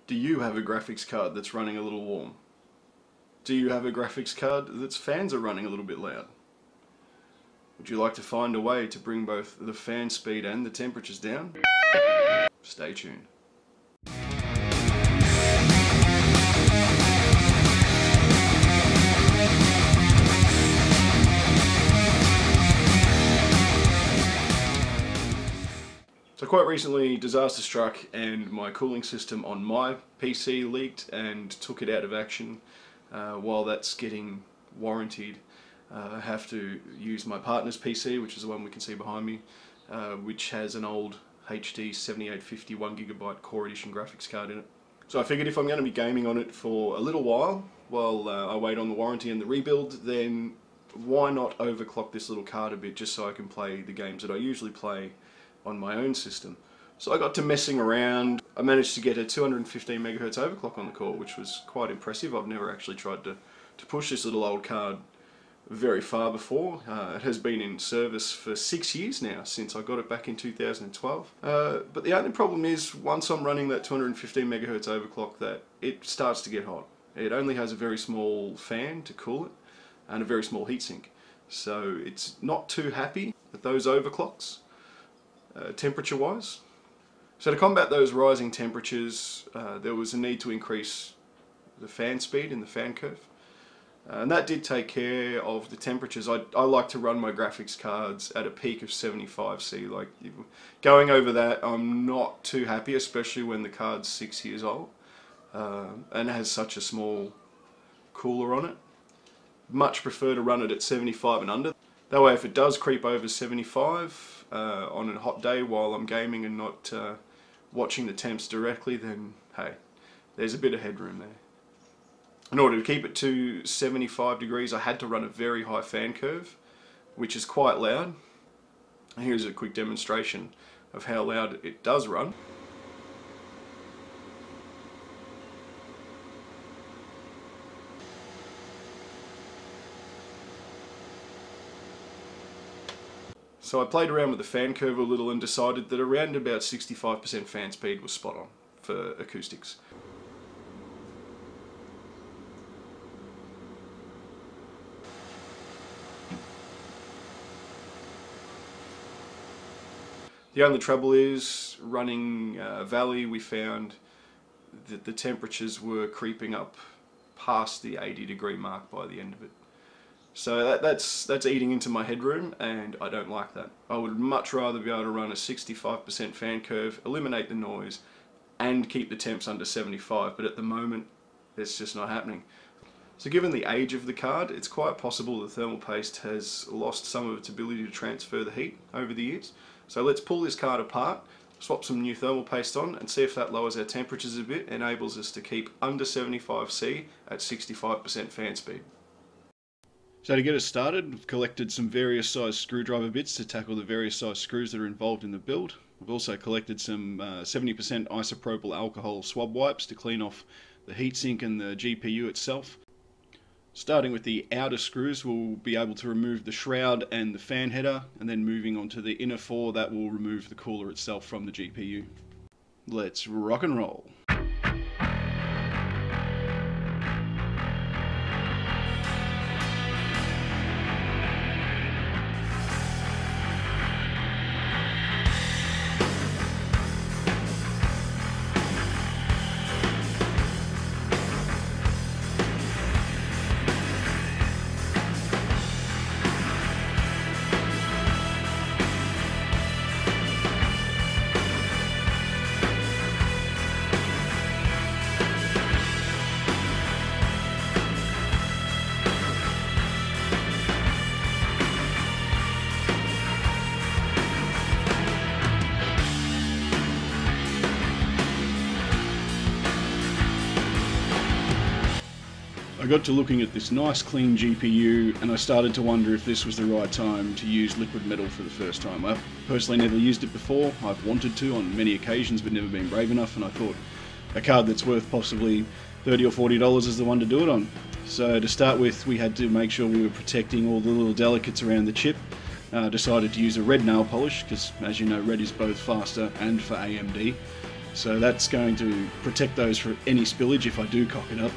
Do you have a graphics card that's running a little warm? Do you have a graphics card that's fans are running a little bit loud? Would you like to find a way to bring both the fan speed and the temperatures down? Stay tuned. So quite recently, disaster struck and my cooling system on my PC leaked and took it out of action. While that's getting warrantied, I have to use my partner's PC, which is the one we can see behind me, which has an old HD 7850 1GB Core Edition graphics card in it. So I figured if I'm going to be gaming on it for a little while I wait on the warranty and the rebuild, then why not overclock this little card a bit just so I can play the games that I usually play on my own system. So I got to messing around. I managed to get a 215 MHz overclock on the core, which was quite impressive. I've never actually tried to push this little old card very far before. It has been in service for 6 years now, since I got it back in 2012. But the only problem is, once I'm running that 215 MHz overclock, that it starts to get hot. It only has a very small fan to cool it and a very small heatsink. So it's not too happy with those overclocks. Temperature-wise. So to combat those rising temperatures, there was a need to increase the fan speed in the fan curve. And that did take care of the temperatures. I like to run my graphics cards at a peak of 75°C. Like, going over that, I'm not too happy, especially when the card's 6 years old and has such a small cooler on it. Much prefer to run it at 75 and under. That way, if it does creep over 75 on a hot day while I'm gaming and not watching the temps directly, then hey, there's a bit of headroom there. In order to keep it to 75 degrees, I had to run a very high fan curve, which is quite loud. Here's a quick demonstration of how loud it does run. So I played around with the fan curve a little and decided that around about 65% fan speed was spot on for acoustics. The only trouble is, running Valley, we found that the temperatures were creeping up past the 80-degree mark by the end of it. So that's eating into my headroom, and I don't like that. I would much rather be able to run a 65% fan curve, eliminate the noise, and keep the temps under 75, but at the moment, it's just not happening. So given the age of the card, it's quite possible the thermal paste has lost some of its ability to transfer the heat over the years. So let's pull this card apart, swap some new thermal paste on, and see if that lowers our temperatures a bit, enables us to keep under 75°C at 65% fan speed. So to get us started, we've collected some various size screwdriver bits to tackle the various size screws that are involved in the build. We've also collected some 70% isopropyl alcohol swab wipes to clean off the heatsink and the GPU itself. Starting with the outer screws, we'll be able to remove the shroud and the fan header, and then moving on to the inner four, that will remove the cooler itself from the GPU. Let's rock and roll. I got to looking at this nice clean GPU and I started to wonder if this was the right time to use liquid metal for the first time. I've personally never used it before. I've wanted to on many occasions but never been brave enough, and I thought a card that's worth possibly $30 or $40 is the one to do it on. So to start with, we had to make sure we were protecting all the little delicates around the chip. Decided to use a red nail polish because, as you know, red is both faster and for AMD. So that's going to protect those from any spillage if I do cock it up.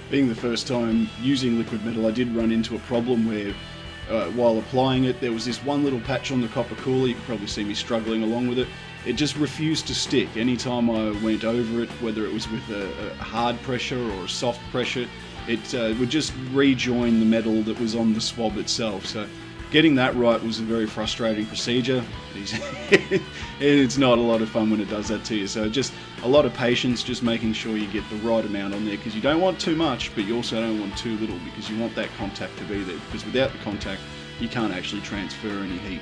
Being the first time using liquid metal, I did run into a problem where while applying it, there was this one little patch on the copper cooler. You can probably see me struggling along with it. It just refused to stick. Anytime I went over it, whether it was with a hard pressure or a soft pressure, it would just rejoin the metal that was on the swab itself. So getting that right was a very frustrating procedure. It's not a lot of fun when it does that to you. So just a lot of patience, just making sure you get the right amount on there, because you don't want too much, but you also don't want too little, because you want that contact to be there, because without the contact, you can't actually transfer any heat.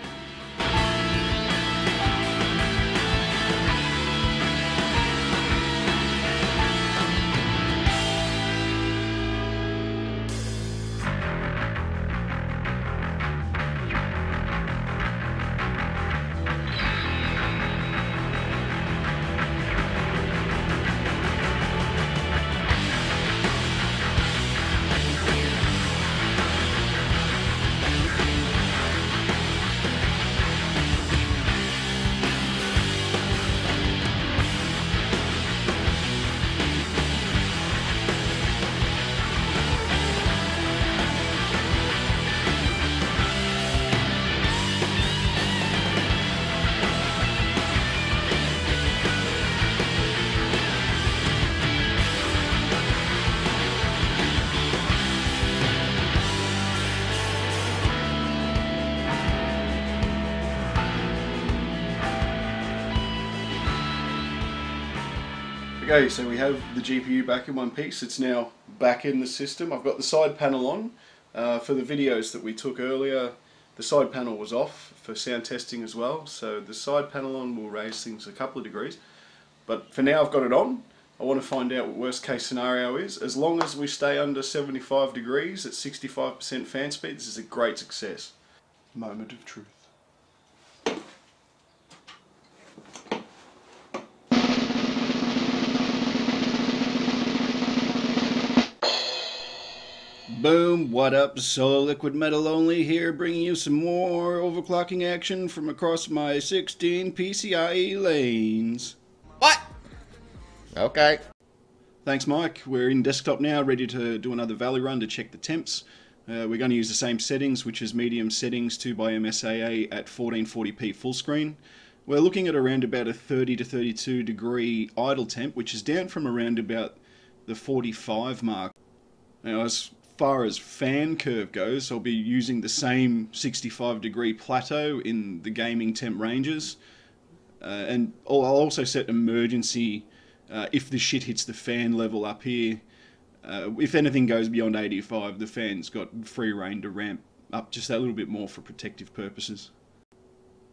Okay, so we have the GPU back in one piece. It's now back in the system. I've got the side panel on. For the videos that we took earlier, the side panel was off for sound testing as well. So the side panel on will raise things a couple of degrees. But for now I've got it on. I want to find out what worst case scenario is. As long as we stay under 75 degrees at 65% fan speed, this is a great success. Moment of truth. Boom, what up, Solo Liquid Metal Only here, bringing you some more overclocking action from across my 16 PCIe lanes. What? Okay. Thanks, Mike. We're in desktop now, ready to do another valley run to check the temps. We're going to use the same settings, which is medium settings 2x MSAA at 1440p full screen. We're looking at around about a 30 to 32 degree idle temp, which is down from around about the 45 mark. Now, as far as fan curve goes, I'll be using the same 65 degree plateau in the gaming temp ranges, and I'll also set emergency if the shit hits the fan level up here. If anything goes beyond 85, the fan's got free rein to ramp up just that little bit more for protective purposes.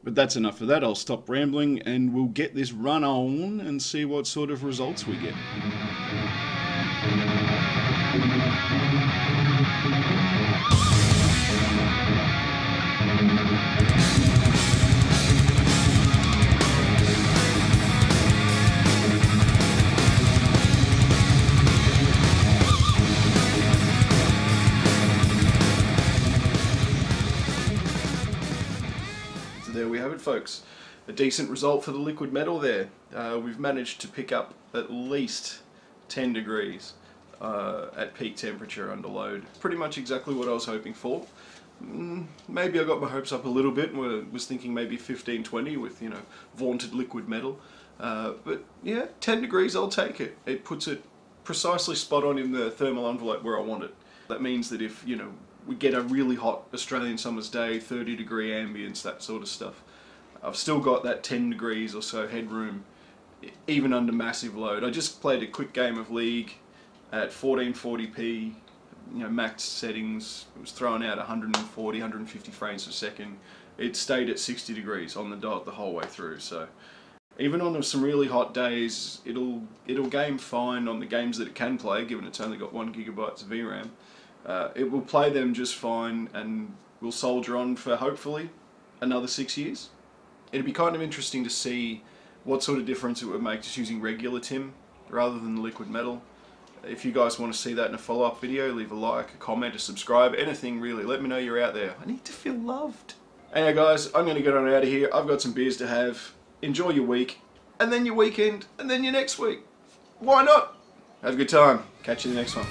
But that's enough of that. I'll stop rambling and we'll get this run on and see what sort of results we get. There we have it, folks. A decent result for the liquid metal there. We've managed to pick up at least 10 degrees at peak temperature under load. Pretty much exactly what I was hoping for. Maybe I got my hopes up a little bit and was thinking maybe 15, 20 with, you know, vaunted liquid metal. But yeah, 10 degrees, I'll take it. It puts it precisely spot on in the thermal envelope where I want it. That means that if, you know, we get a really hot Australian summer's day, 30 degree ambience, that sort of stuff, I've still got that 10 degrees or so headroom, even under massive load. I just played a quick game of League at 1440p, you know, max settings. It was throwing out 140, 150 frames per second. It stayed at 60 degrees on the dot the whole way through. So even on some really hot days, it'll game fine on the games that it can play, given it's only got 1 gigabyte of VRAM. It will play them just fine, and we'll soldier on for hopefully another 6 years. It'd be kind of interesting to see what sort of difference it would make just using regular TIM rather than the liquid metal. If you guys want to see that in a follow-up video, leave a like, a comment, a subscribe, anything really. Let me know you're out there. I need to feel loved. Anyway guys, I'm going to get on out of here. I've got some beers to have. Enjoy your week. and then your weekend, and then your next week. Why not? Have a good time. Catch you in the next one.